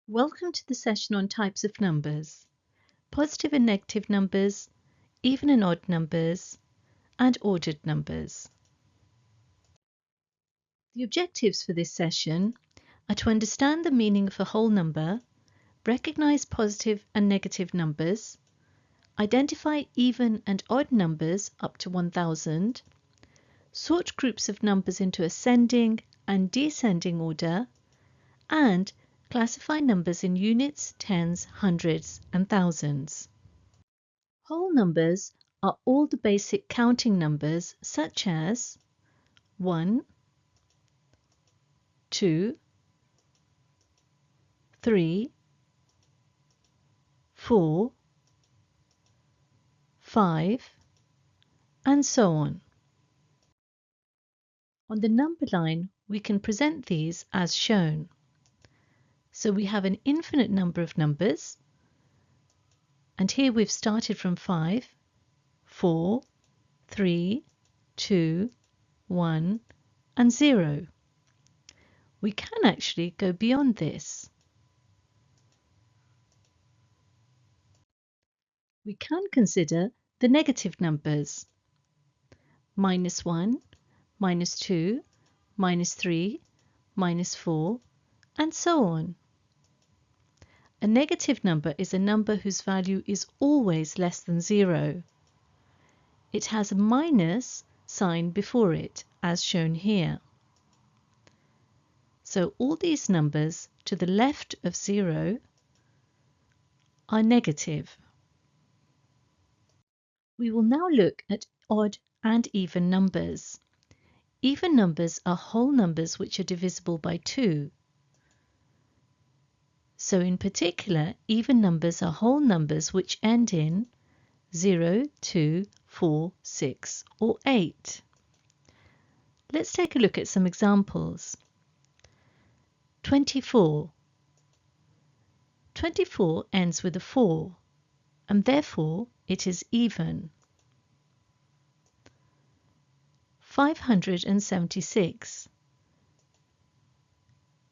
Welcome to the session on types of numbers, positive and negative numbers, even and odd numbers, and ordered numbers. The objectives for this session are to understand the meaning of a whole number, recognize positive and negative numbers, identify even and odd numbers up to 1000, sort groups of numbers into ascending and descending order, and classify numbers in units, tens, hundreds, and thousands. Whole numbers are all the basic counting numbers such as 1, 2, 3, 4, 5, and so on. On the number line, we can present these as shown. So we have an infinite number of numbers, and here we've started from 5, 4, 3, 2, 1, and 0. We can actually go beyond this. We can consider the negative numbers: -1, -2, -3, -4, and so on. A negative number is a number whose value is always less than 0. It has a minus sign before it, as shown here. So all these numbers to the left of 0 are negative. We will now look at odd and even numbers. Even numbers are whole numbers which are divisible by 2. So in particular, even numbers are whole numbers which end in 0, 2, 4, 6, or 8. Let's take a look at some examples. 24. 24 ends with a 4, and therefore it is even. 576.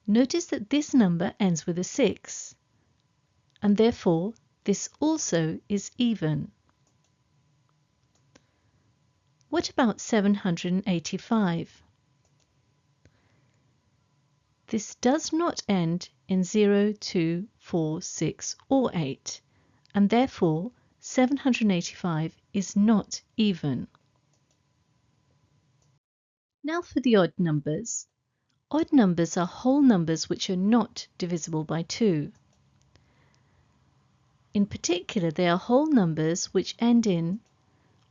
Notice that this number ends with a 6, and therefore this also is even. What about 785? This does not end in 0, 2, 4, 6, or 8, and therefore 785 is not even. Now for the odd numbers. Odd numbers are whole numbers which are not divisible by 2. In particular, they are whole numbers which end in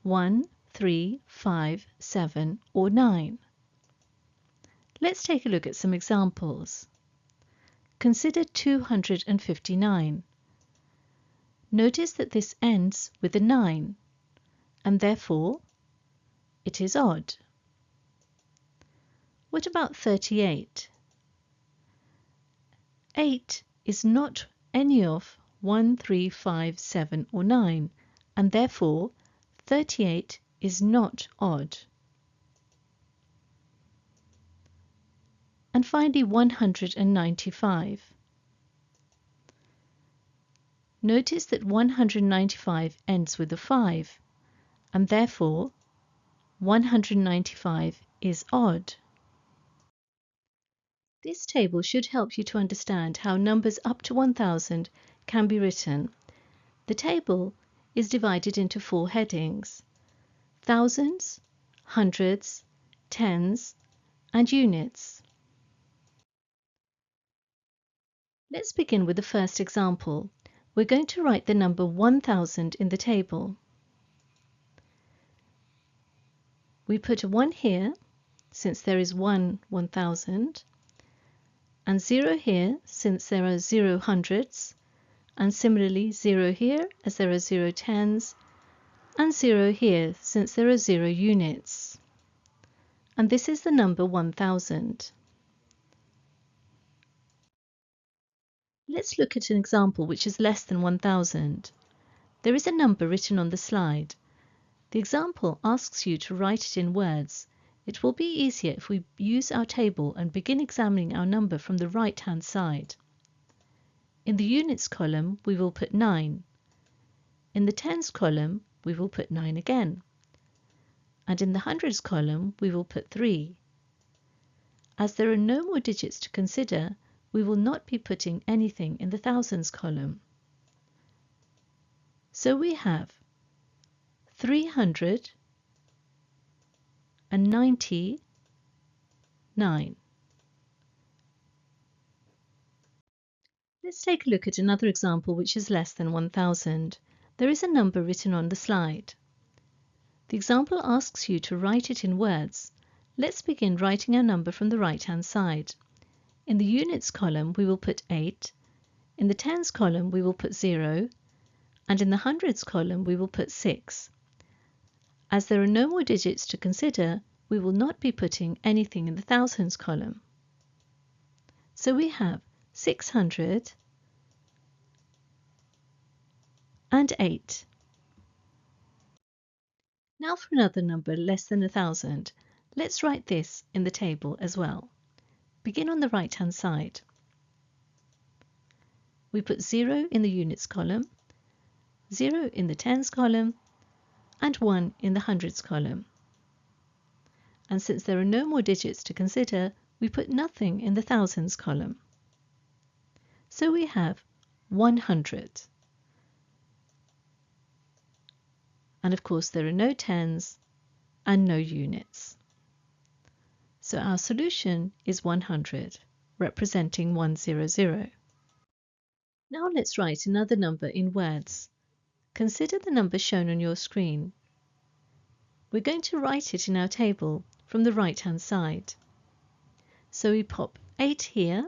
1, 3, 5, 7, or 9. Let's take a look at some examples. Consider 259. Notice that this ends with a 9, and therefore it is odd. What about 38? 8 is not any of 1, 3, 5, 7, or 9, and therefore 38 is not odd. And finally 195. Notice that 195 ends with a 5, and therefore 195 is odd. This table should help you to understand how numbers up to 1000 can be written. The table is divided into 4 headings: thousands, hundreds, tens, and units. Let's begin with the first example. We're going to write the number 1000 in the table. We put a 1 here, since there is 1 1000, and 0 here, since there are 0 hundreds, and similarly 0 here, as there are 0 tens, and 0 here, since there are 0 units. And this is the number 1000. Let's look at an example which is less than 1000. There is a number written on the slide. The example asks you to write it in words. It will be easier if we use our table and begin examining our number from the right-hand side. In the units column, we will put 9. In the tens column, we will put 9 again. And in the hundreds column, we will put 3. As there are no more digits to consider, we will not be putting anything in the thousands column. So we have 399. Let's take a look at another example which is less than 1000. There is a number written on the slide. The example asks you to write it in words. Let's begin writing our number from the right-hand side. In the units column, we will put 8. In the tens column, we will put 0. And in the hundreds column, we will put 6. As there are no more digits to consider, we will not be putting anything in the thousands column. So we have 608. Now for another number less than 1000. Let's write this in the table as well. Begin on the right-hand side. We put 0 in the units column, 0 in the tens column, and 1 in the hundreds column. And since there are no more digits to consider, we put nothing in the thousands column. So we have 100. And of course there are no tens and no units. So our solution is 100, representing 100. Now let's write another number in words. Consider the number shown on your screen. We're going to write it in our table from the right-hand side. So we pop 8 here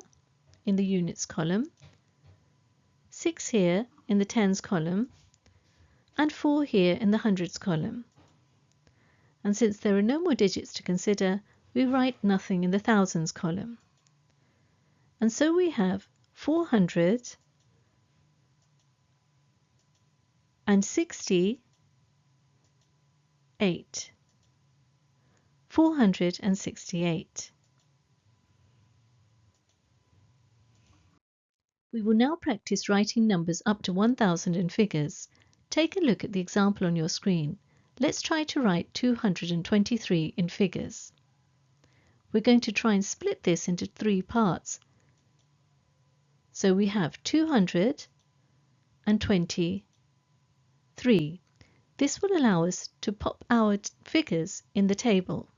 in the units column, 6 here in the tens column, and 4 here in the hundreds column. And since there are no more digits to consider, we write nothing in the thousands column. And so we have 468. 468. We will now practice writing numbers up to 1000 in figures. Take a look at the example on your screen. Let's try to write 223 in figures. We're going to try and split this into 3 parts. So we have 223. This will allow us to pop our figures in the table.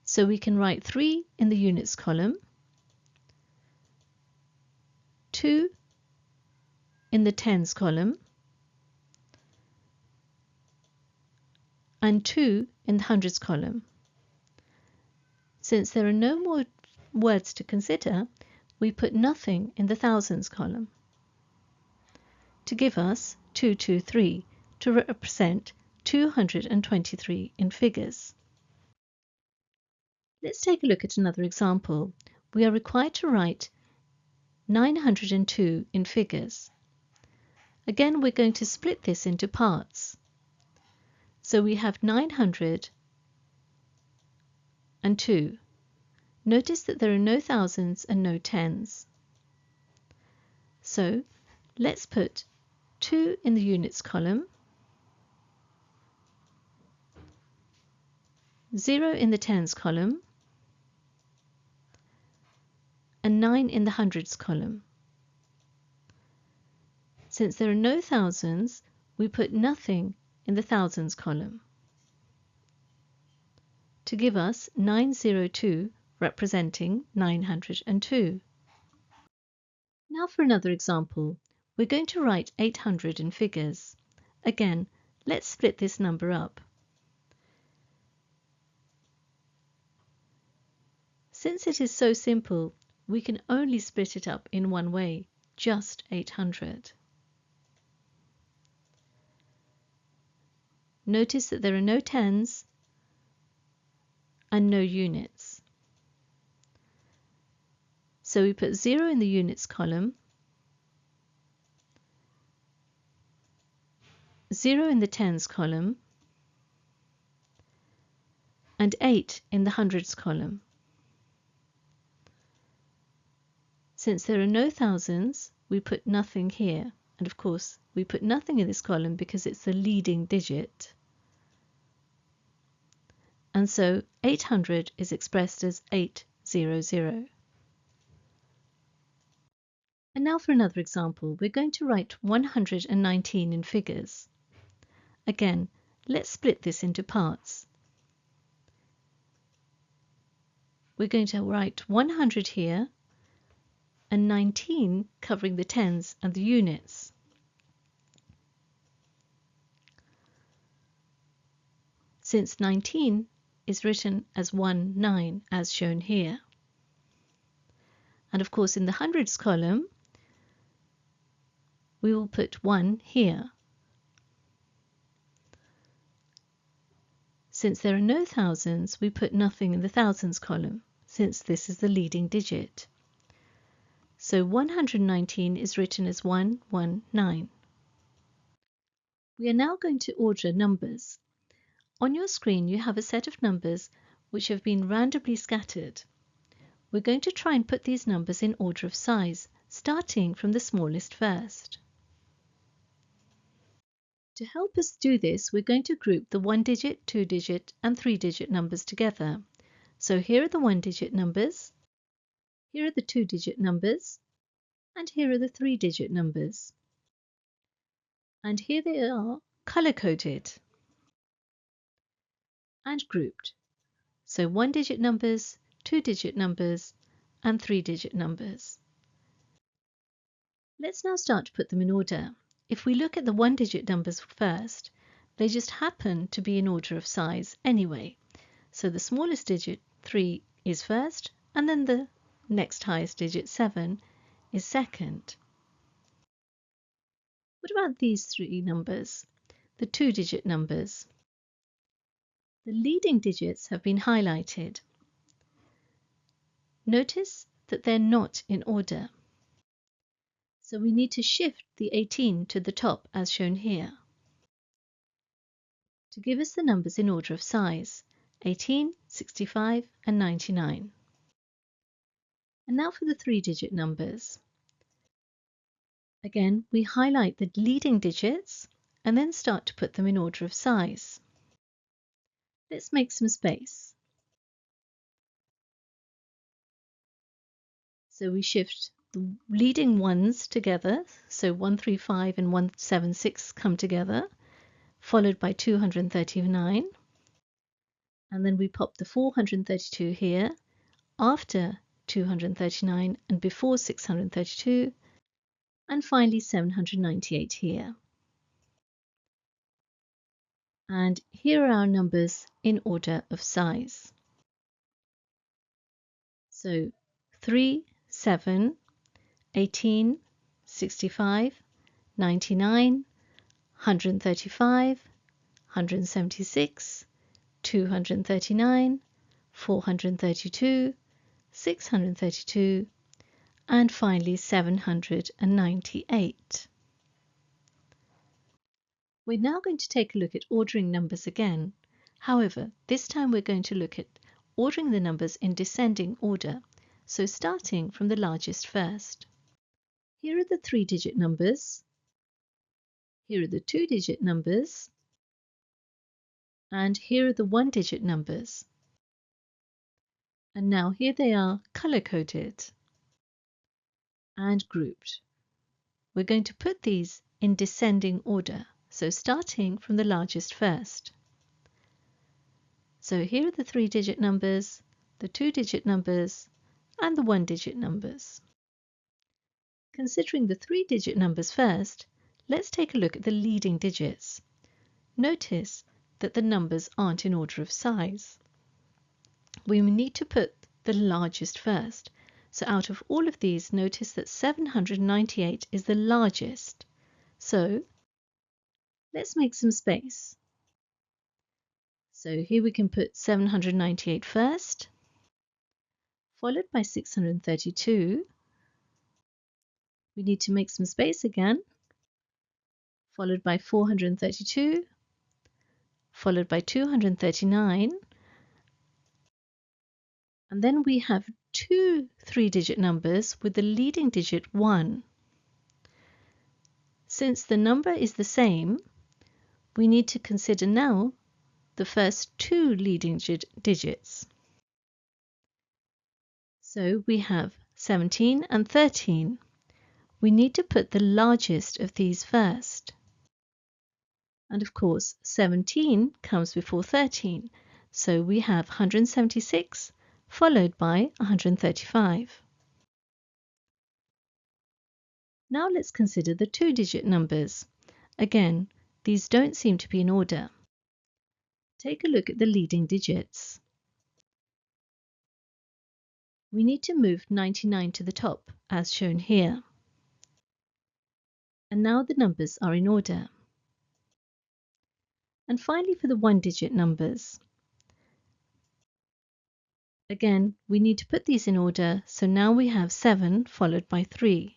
So we can write 3 in the units column, 2 in the tens column, and 2 in the hundreds column. Since there are no more words to consider, we put nothing in the thousands column to give us 223 to represent 223 in figures. Let's take a look at another example. We are required to write 902 in figures. Again, we're going to split this into parts. So we have 902. Notice that there are no thousands and no tens. So let's put 2 in the units column, 0 in the tens column, and 9 in the hundreds column. Since there are no thousands, we put nothing in the thousands column to give us 902, representing 902. Now for another example, we're going to write 800 in figures. Again, let's split this number up. Since it is so simple, we can only split it up in one way, just 800. Notice that there are no tens and no units. So we put 0 in the units column, 0 in the tens column, and 8 in the hundreds column. Since there are no thousands, we put nothing here. And of course, we put nothing in this column because it's the leading digit. And so 800 is expressed as 800. And now for another example, we're going to write 119 in figures. Again, let's split this into parts. We're going to write 100 here and 19 covering the tens and the units. Since 19 is written as 19 as shown here. And of course in the hundreds column we will put 1 here. Since there are no thousands, we put nothing in the thousands column, since this is the leading digit. So 119 is written as 119. We are now going to order numbers. On your screen you have a set of numbers which have been randomly scattered. We're going to try and put these numbers in order of size, starting from the smallest first. To help us do this, we're going to group the 1-digit, 2-digit and 3-digit numbers together. So here are the 1-digit numbers, here are the 2-digit numbers, and here are the 3-digit numbers. And here they are color-coded and grouped. So 1-digit numbers, 2-digit numbers, and 3-digit numbers. Let's now start to put them in order. If we look at the 1-digit numbers first, they just happen to be in order of size anyway. So the smallest digit, 3, is first, and then the next highest digit, 7, is second. What about these 3 numbers, the 2-digit numbers? The leading digits have been highlighted. Notice that they're not in order. So we need to shift the 18 to the top as shown here to give us the numbers in order of size, 18, 65 and 99. And now for the 3-digit numbers. Again, we highlight the leading digits and then start to put them in order of size. Let's make some space. So we shift the leading ones together, so 135 and 176 come together, followed by 239, and then we pop the 432 here after 239 and before 632, and finally 798 here. And here are our numbers in order of size. So 3, 7, 18, 65, 99, 135, 176, 239, 432, 632, and finally 798. We're now going to take a look at ordering numbers again. However, this time we're going to look at ordering the numbers in descending order, so starting from the largest first. Here are the 3-digit numbers, here are the 2-digit numbers, and here are the 1-digit numbers. And now here they are color-coded and grouped. We're going to put these in descending order, so starting from the largest first. So here are the 3-digit numbers, the 2-digit numbers, and the 1-digit numbers. Considering the 3-digit numbers first, let's take a look at the leading digits. Notice that the numbers aren't in order of size. We need to put the largest first. So out of all of these, notice that 798 is the largest. So let's make some space. So here we can put 798 first, followed by 632. We need to make some space again, followed by 432, followed by 239, And then we have two 3-digit numbers with the leading digit 1. Since the number is the same, we need to consider now the first two leading digits. So we have 17 and 13. We need to put the largest of these first. And of course, 17 comes before 13. So we have 176 followed by 135. Now let's consider the 2-digit numbers. Again, these don't seem to be in order. Take a look at the leading digits. We need to move 99 to the top, as shown here. And now the numbers are in order. And finally, for the 1-digit numbers. Again, we need to put these in order, so now we have 7 followed by 3.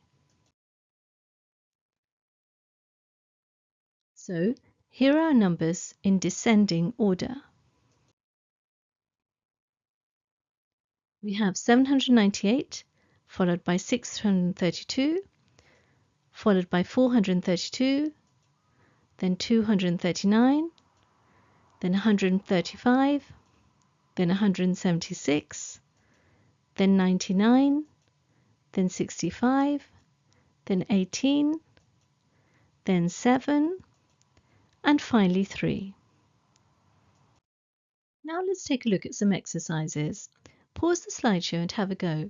So here are our numbers in descending order. We have 798 followed by 632, followed by 432, then 239, then 135, then 176, then 99, then 65, then 18, then 7, and finally 3. Now let's take a look at some exercises. Pause the slideshow and have a go.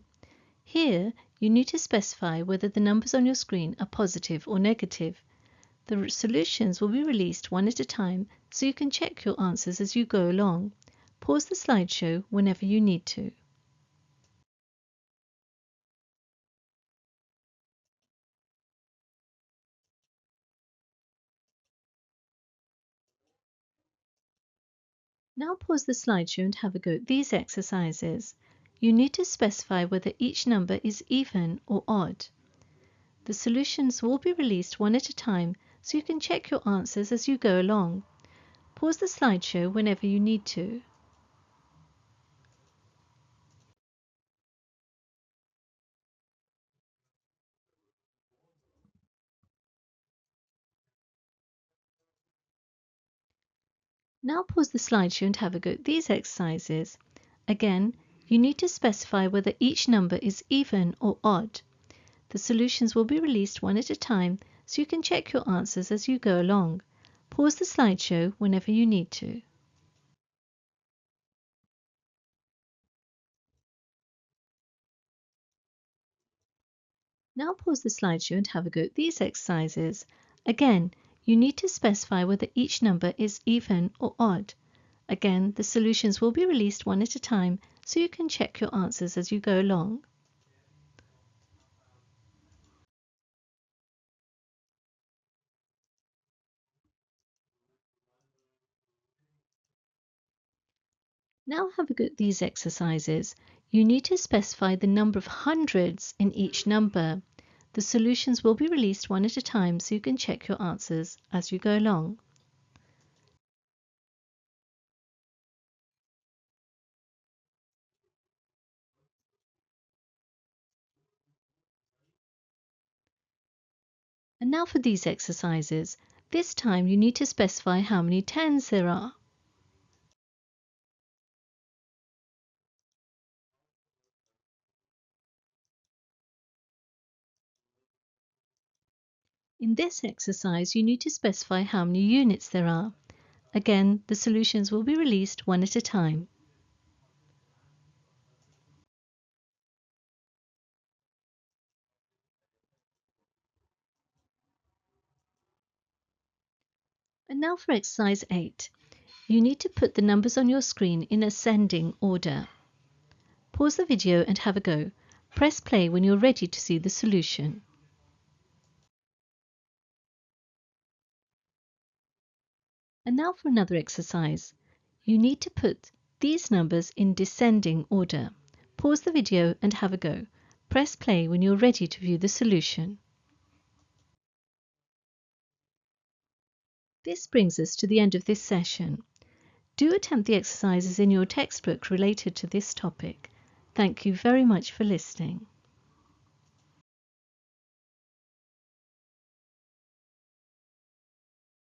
Here, you need to specify whether the numbers on your screen are positive or negative. The solutions will be released one at a time, so you can check your answers as you go along. Pause the slideshow whenever you need to. Now pause the slideshow and have a go at these exercises. You need to specify whether each number is even or odd. The solutions will be released one at a time, so you can check your answers as you go along. Pause the slideshow whenever you need to. Now pause the slideshow and have a go at these exercises. Again, you need to specify whether each number is even or odd. The solutions will be released one at a time, so you can check your answers as you go along. Pause the slideshow whenever you need to. Now pause the slideshow and have a go at these exercises. Again, you need to specify whether each number is even or odd. Again, the solutions will be released one at a time, so you can check your answers as you go along. Now have a go at these exercises. You need to specify the number of hundreds in each number. The solutions will be released one at a time, so you can check your answers as you go along. And now for these exercises. This time you need to specify how many tens there are. In this exercise, you need to specify how many units there are. Again, the solutions will be released one at a time. And now for exercise 8. You need to put the numbers on your screen in ascending order. Pause the video and have a go. Press play when you're ready to see the solution. And now for another exercise. You need to put these numbers in descending order. Pause the video and have a go. Press play when you're ready to view the solution. This brings us to the end of this session. Do attempt the exercises in your textbook related to this topic. Thank you very much for listening.